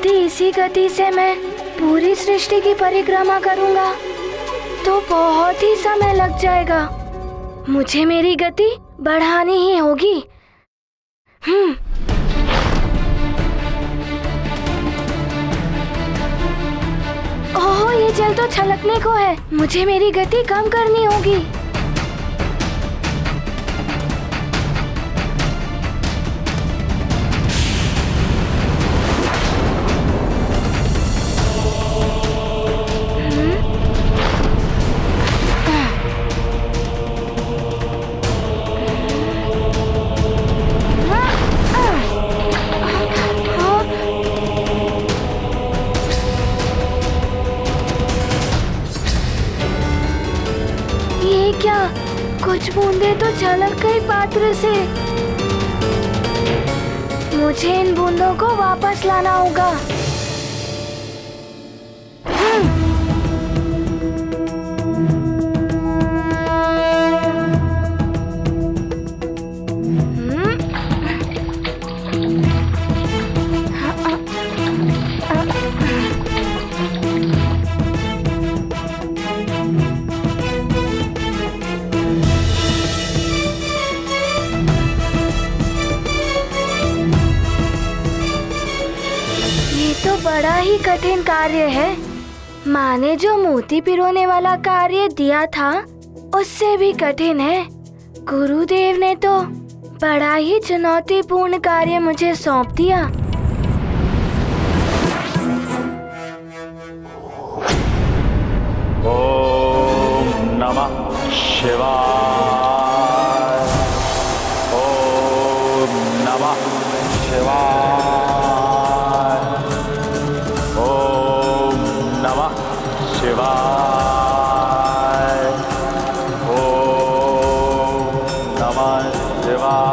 यदि इसी गति से मैं पूरी सृष्टि की परिक्रमा करूंगा तो बहुत ही समय लग जाएगा। मुझे मेरी गति बढ़ानी ही होगी। ओह, ये जल तो छलकने को है। मुझे मेरी गति कम करनी होगी। क्या कुछ बूंदे तो छलक गई पात्र से। मुझे इन बूंदों को वापस लाना होगा। तो बड़ा ही कठिन कार्य है। माँ ने जो मोती पिरोने वाला कार्य दिया था उससे भी कठिन है। गुरुदेव ने तो बड़ा ही चुनौतीपूर्ण कार्य मुझे सौंप दिया। ओम नमः शिवाय। ओम नमः शिवाय। शिवाय। ओम नमः शिवाय।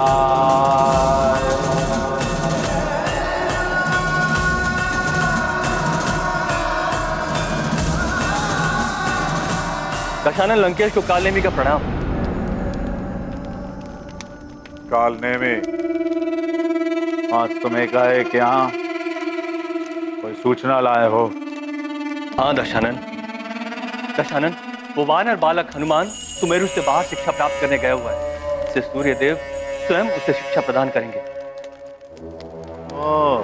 दशानन लंकेश को कालनेमी का प्रणाम। कालनेमी, आज तुम्हें कहे कि यहाँ कोई सूचना लाए हो? हाँ दशानन, वो वानर बालक हनुमान सुमेरु से बाहर शिक्षा प्राप्त करने गया हुआ है। इससे सूर्यदेव स्वयं उसे शिक्षा प्रदान करेंगे। ओह,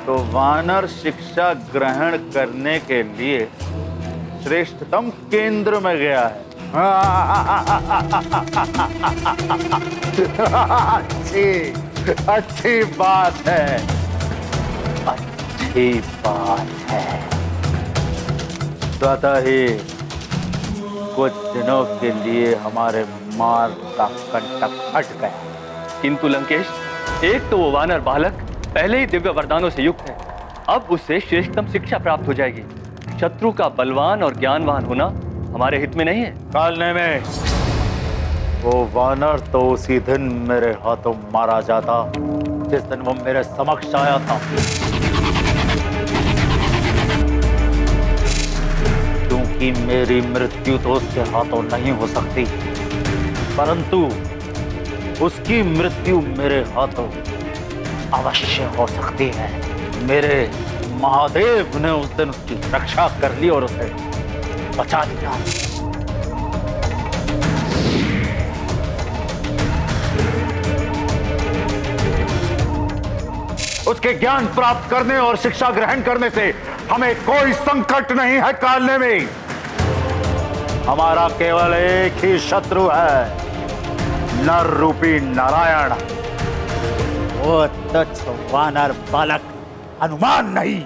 तो वानर शिक्षा ग्रहण करने के लिए श्रेष्ठतम केंद्र में गया है। अच्छी बात है, अच्छी बात है। स्वतः ही कुछ दिनों के लिए हमारे मार्ग का कंटक हट गया। किंतु लंकेश, एक तो वो वानर बालक पहले ही दिव्य वरदानों से युक्त है, अब उससे श्रेष्ठतम शिक्षा प्राप्त हो जाएगी। शत्रु का बलवान और ज्ञानवान होना हमारे हित में नहीं है। कालने में वो वानर तो उसी दिन मेरे हाथों मारा जाता जिस दिन वो मेरे समक्ष आया था, क्योंकि मेरी मृत्यु तो उसके हाथों नहीं हो सकती, परंतु उसकी मृत्यु मेरे हाथों अवश्य हो सकती है। मेरे महादेव ने उस दिन उसकी रक्षा कर ली और उसे बचा दिया। उसके ज्ञान प्राप्त करने और शिक्षा ग्रहण करने से हमें कोई संकट नहीं है। कालने में हमारा केवल एक ही शत्रु है, नर रूपी नारायण। वो तुच्छ वानर बालक हनुमान नहीं।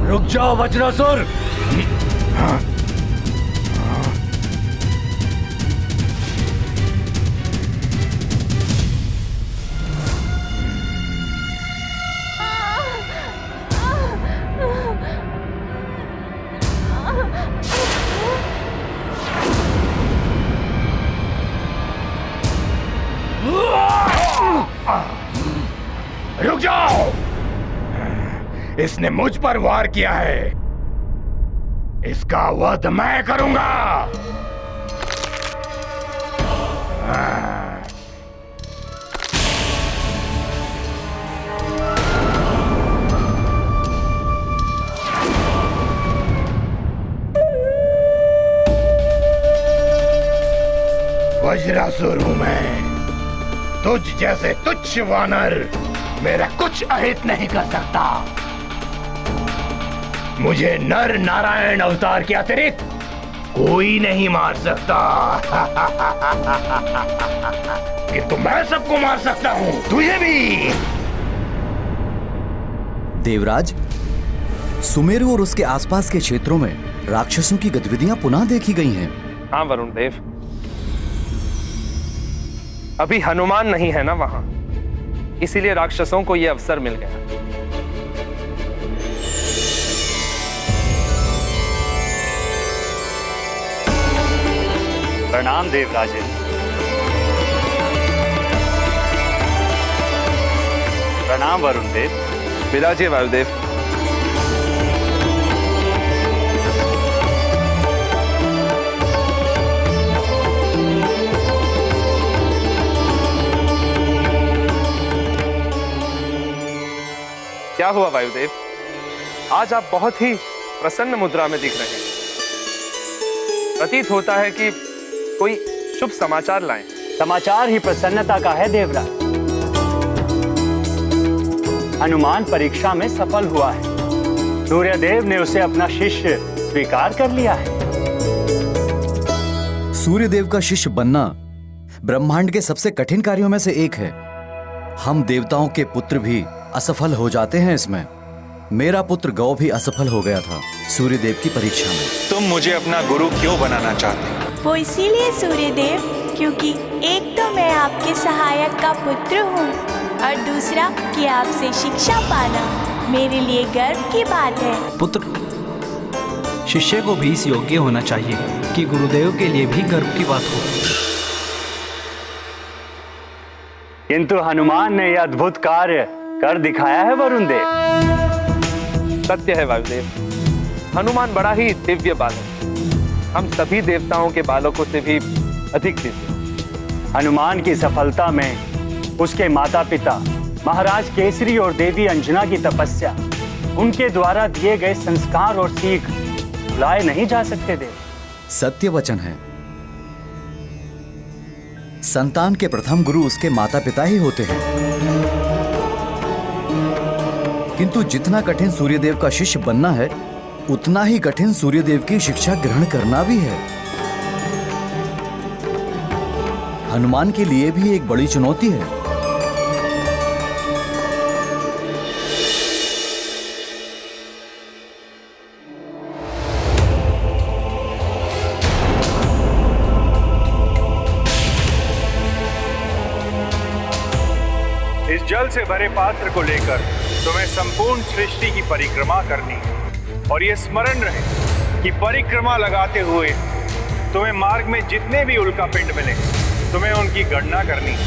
रुक जाओ वज्रासुर। रुक जाओ, इसने मुझ पर वार किया है, इसका वध मैं करूंगा। वज्रासुर हूं मैं। तुझ जैसे तुच्छ वानर मेरा कुछ अहित नहीं कर सकता। मुझे नर नारायण अवतार के अतिरिक्त कोई नहीं मार सकता। किंतु मैं सबको मार सकता हूं, तुझे भी। देवराज, सुमेरु और उसके आसपास के क्षेत्रों में राक्षसों की गतिविधियां पुनः देखी गई हैं। हाँ वरुण देव, अभी हनुमान नहीं है ना वहां, इसीलिए राक्षसों को यह अवसर मिल गया। प्रणाम देवराजे। प्रणाम वरुण देव। विराजिए वायुदेव। क्या हुआ वायुदेव, आज आप बहुत ही प्रसन्न मुद्रा में दिख रहे हैं। प्रतीत होता है कि कोई शुभ समाचार लाएं। समाचार ही प्रसन्नता का है देवराज। हनुमान परीक्षा में सफल हुआ है। सूर्यदेव ने उसे अपना शिष्य स्वीकार कर लिया है। सूर्यदेव का शिष्य बनना ब्रह्मांड के सबसे कठिन कार्यों में से एक है। हम देवताओं के पुत्र भी असफल हो जाते हैं इसमें। मेरा पुत्र गौ भी असफल हो गया था सूर्यदेव की परीक्षा में। तुम मुझे अपना गुरु क्यों बनाना चाहते हो? वो इसीलिए सूर्यदेव, क्योंकि एक तो मैं आपके सहायक का पुत्र हूँ और दूसरा कि आपसे शिक्षा पाना मेरे लिए गर्व की बात है। पुत्र, शिष्य को भी इस योग्य होना चाहिए कि गुरुदेव के लिए भी गर्व की बात हो। किंतु हनुमान ने यह अद्भुत कार्य कर दिखाया है वरुण देव। सत्य है वायुदेव, हनुमान बड़ा ही दिव्य बालक, हम सभी देवताओं के बालकों से भी अधिक दिव्य। हनुमान की सफलता में उसके माता पिता महाराज केसरी और देवी अंजना की तपस्या, उनके द्वारा दिए गए संस्कार और सीख भुलाए नहीं जा सकते देव। सत्य वचन है। संतान के प्रथम गुरु उसके माता पिता ही होते हैं। किंतु जितना कठिन सूर्यदेव का शिष्य बनना है, उतना ही कठिन सूर्यदेव की शिक्षा ग्रहण करना भी है। हनुमान के लिए भी एक बड़ी चुनौती है। इस जल से भरे पात्र को लेकर तुम्हें संपूर्ण सृष्टि की परिक्रमा करनी है, और ये स्मरण रहे कि परिक्रमा लगाते हुए तुम्हें मार्ग में जितने भी उल्का पिंड मिले, तुम्हें उनकी गणना करनी है।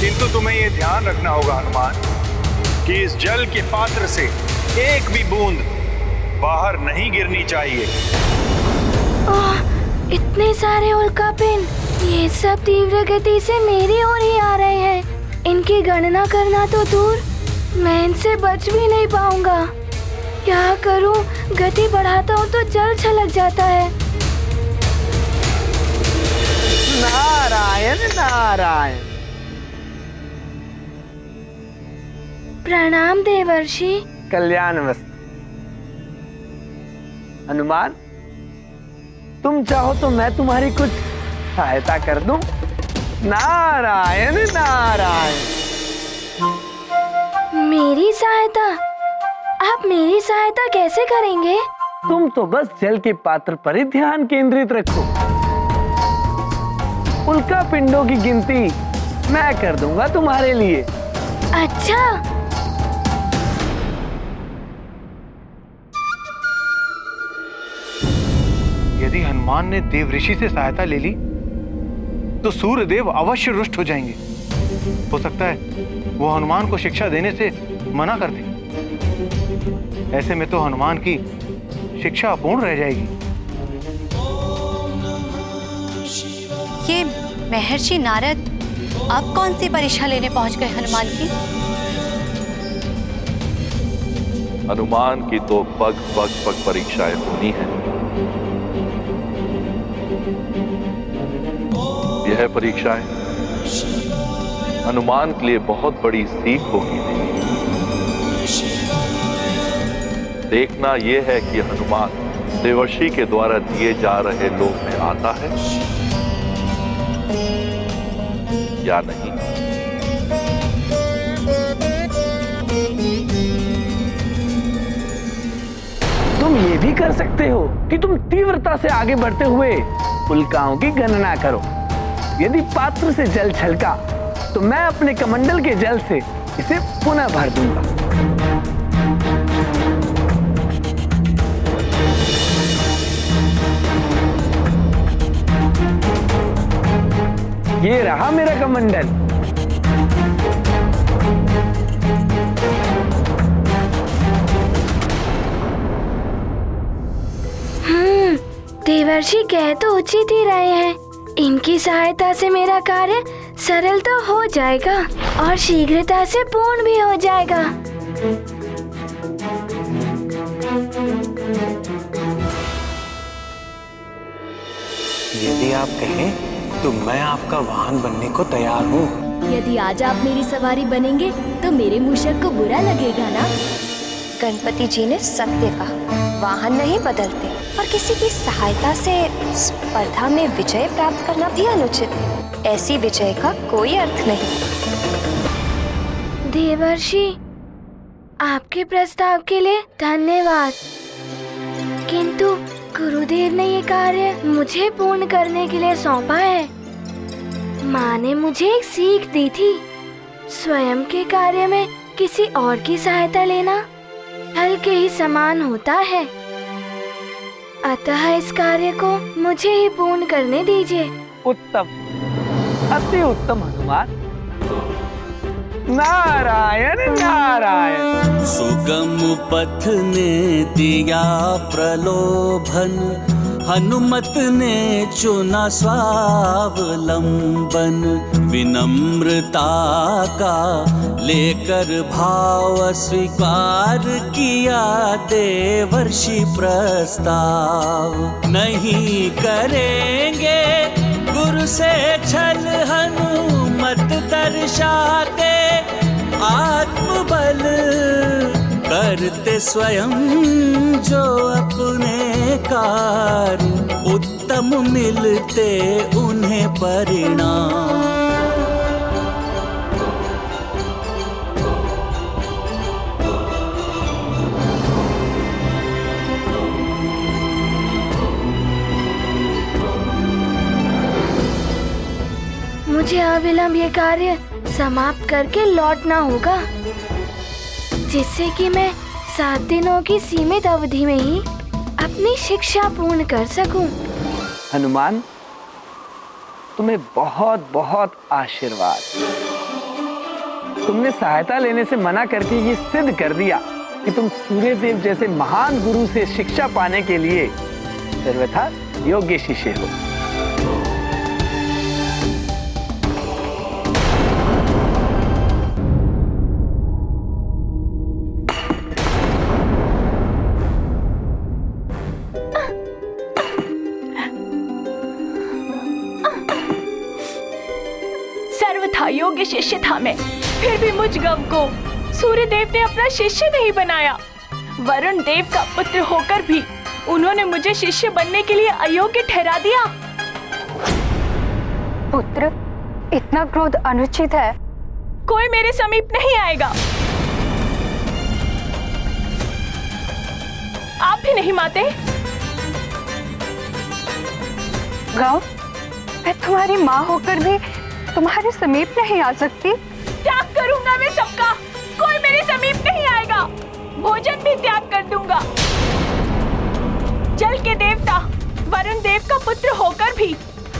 किंतु तुम्हें यह ध्यान रखना होगा हनुमान कि इस जल के पात्र से एक भी बूंद बाहर नहीं गिरनी चाहिए। इतने सारे उल्कापिंड, ये सब तीव्र गति से मेरी ओर ही आ रहे हैं। इनकी गणना करना तो दूर, मैं इनसे बच भी नहीं पाऊंगा। क्या करूं? गति बढ़ाता हूं तो जल छलक जाता है। नारायण नारायण। प्रणाम देवर्षि। कल्याणमस्तु। हनुमान, तुम चाहो तो मैं तुम्हारी कुछ सहायता कर दूं। नारायण नारायण। मेरी सहायता? आप मेरी सहायता कैसे करेंगे? तुम तो बस जल के पात्र पर ही ध्यान केंद्रित रखो। उल्का पिंडों की गिनती मैं कर दूंगा तुम्हारे लिए। अच्छा। यदि हनुमान ने देव ऋषि से सहायता ले ली तो सूर्यदेव अवश्य रुष्ट हो जाएंगे। हो सकता है वो हनुमान को शिक्षा देने से मना कर दे। ऐसे में तो हनुमान की शिक्षा अपूर्ण रह जाएगी। ये महर्षि नारद अब कौन सी परीक्षा लेने पहुंच गए हनुमान की? हनुमान की तो पग पग पग परीक्षाएं होनी है। यह परीक्षाएं हनुमान के लिए बहुत बड़ी सीख होगी। देखना यह है कि हनुमान देवर्षि के द्वारा दिए जा रहे लोक में आता है या नहीं। तुम ये भी कर सकते हो कि तुम तीव्रता से आगे बढ़ते हुए उल्काओं की गणना करो। यदि पात्र से जल छलका तो मैं अपने कमंडल के जल से इसे पुनः भर दूंगा। ये रहा मेरा कमंडल। देवर्षि कह तो उचित ही रहे हैं। इनकी सहायता से मेरा कार्य सरल तो हो जाएगा और शीघ्रता से पूर्ण भी हो जाएगा। यदि आप कहें तो मैं आपका वाहन बनने को तैयार हूँ। यदि आज आप मेरी सवारी बनेंगे तो मेरे मूषक को बुरा लगेगा ना? गणपति जी ने सत्य कहा, वाहन नहीं बदलते और किसी की सहायता से स्पर्धा में विजय प्राप्त करना भी अनुचित है। ऐसी विजय का कोई अर्थ नहीं। देवर्षि, आपके प्रस्ताव के लिए धन्यवाद, किंतु गुरुदेव ने ये कार्य मुझे पूर्ण करने के लिए सौंपा है। माँ ने मुझे एक सीख दी थी, स्वयं के कार्य में किसी और की सहायता लेना फल के ही समान होता है। अतः इस कार्य को मुझे ही पूर्ण करने दीजिए। उत्तम, अति उत्तम हनुमान। नारायण नारायण। सुगम पथ ने दिया प्रलोभन, हनुमत ने चुना स्वावलंबन। विनम्रता का लेकर भाव स्वीकार किया देवर्षि प्रस्ताव। नहीं करेंगे गुरु से छल, हनुमत दर्शाते आत्मबल। करते स्वयं जो अपने कार्य, उत्तम मिलते उन्हें परिणाम। मुझे अविलंब ये कार्य समाप्त करके लौटना होगा, जिससे कि मैं 7 दिनों की सीमित अवधि में ही अपनी शिक्षा पूर्ण कर सकूं। हनुमान, तुम्हें बहुत बहुत आशीर्वाद। तुमने सहायता लेने से मना करके ये सिद्ध कर दिया कि तुम सूर्यदेव जैसे महान गुरु से शिक्षा पाने के लिए सर्वथा योग्य शिष्य हो। योग्य शिष्य था मैं, फिर भी मुझ गव को सूर्यदेव ने अपना शिष्य नहीं बनाया। वरुण देव का पुत्र होकर भी उन्होंने मुझे शिष्य बनने के लिए अयोग्य ठहरा दिया। पुत्र, इतना क्रोध अनुचित है। कोई मेरे समीप नहीं आएगा। आप भी नहीं माते? गौ, मैं तुम्हारी माँ होकर भी तुम्हारे समीप नहीं आ सकती। त्याग करूंगा मैं सबका, कोई मेरे समीप नहीं आएगा। भोजन भी त्याग कर दूंगा। जल के देवता वरुण देव का पुत्र होकर भी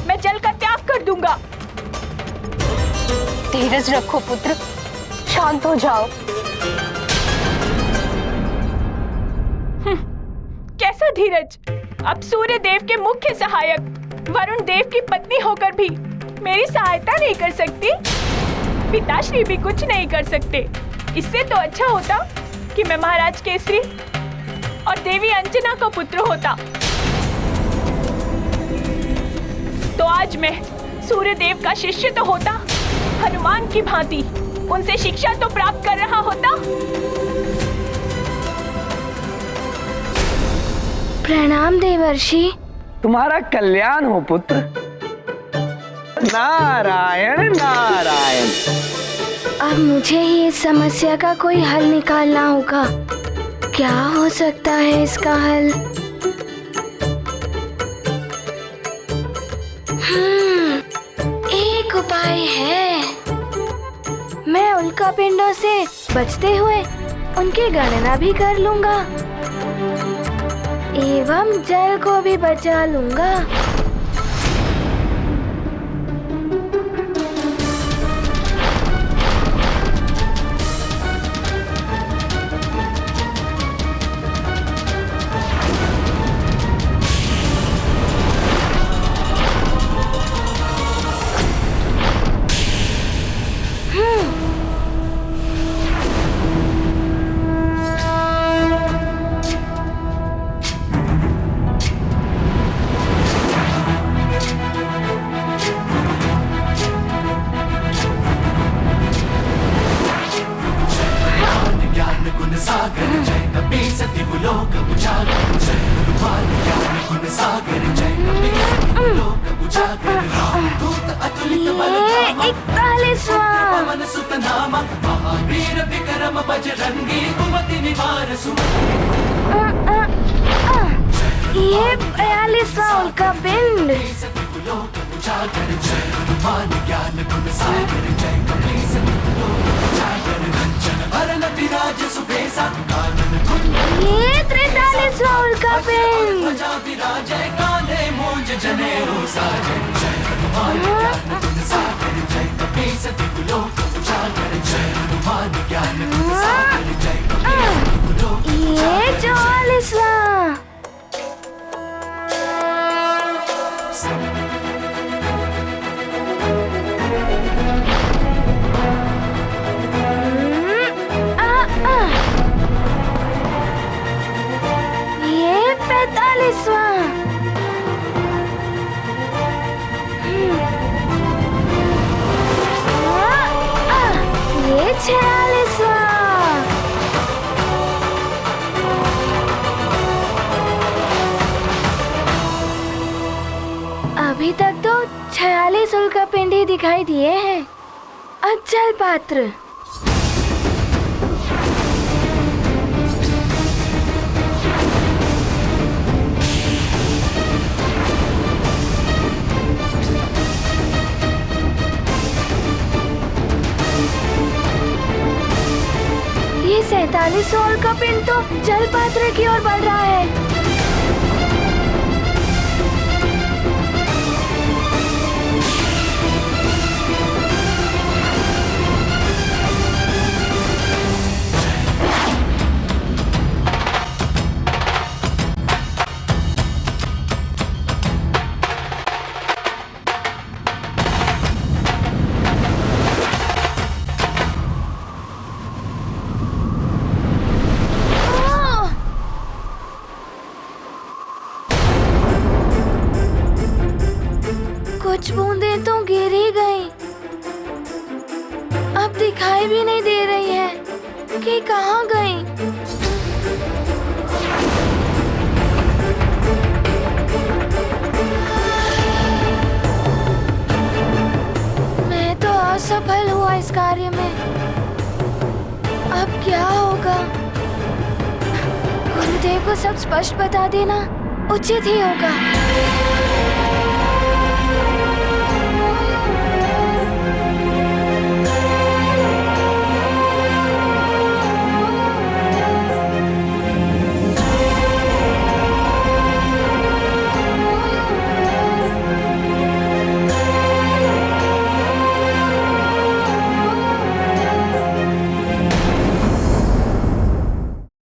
मैं जल का त्याग कर दूंगा। धीरज रखो पुत्र, शांत हो जाओ। कैसा धीरज? अब सूर्य देव के मुख्य सहायक वरुण देव की पत्नी होकर भी मेरी सहायता नहीं कर सकती। पिताश्री भी कुछ नहीं कर सकते। इससे तो अच्छा होता कि मैं महाराज केसरी और देवी अंजना का पुत्र होता। तो आज मैं सूर्यदेव का शिष्य तो होता, हनुमान की भांति उनसे शिक्षा तो प्राप्त कर रहा होता। प्रणाम देवर्षि। तुम्हारा कल्याण हो पुत्र। नारायण नारायण। अब मुझे ही इस समस्या का कोई हल निकालना होगा। क्या हो सकता है इसका हल? एक उपाय है। मैं उल्का पिंडों से बचते हुए उनकी गणना भी कर लूंगा एवं जल को भी बचा लूंगा। ये 42वां उल्का पिंड। ये 43वां उल्का पिंड। ये 44वां। ये 45वां। ये 46वां। अभी तक तो 46 उल्का पिंड ही दिखाई दिए हैं। अब जल पात्र। ये 47वां उल्का पिंड तो जल पात्र की ओर बढ़ रहा है। कुछ बूंदें तो गिर ही गई। अब दिखाई भी नहीं दे रही है कि कहाँ गई। मैं तो असफल हुआ इस कार्य में। अब क्या होगा? गुरुदेव को सब स्पष्ट बता देना उचित ही होगा।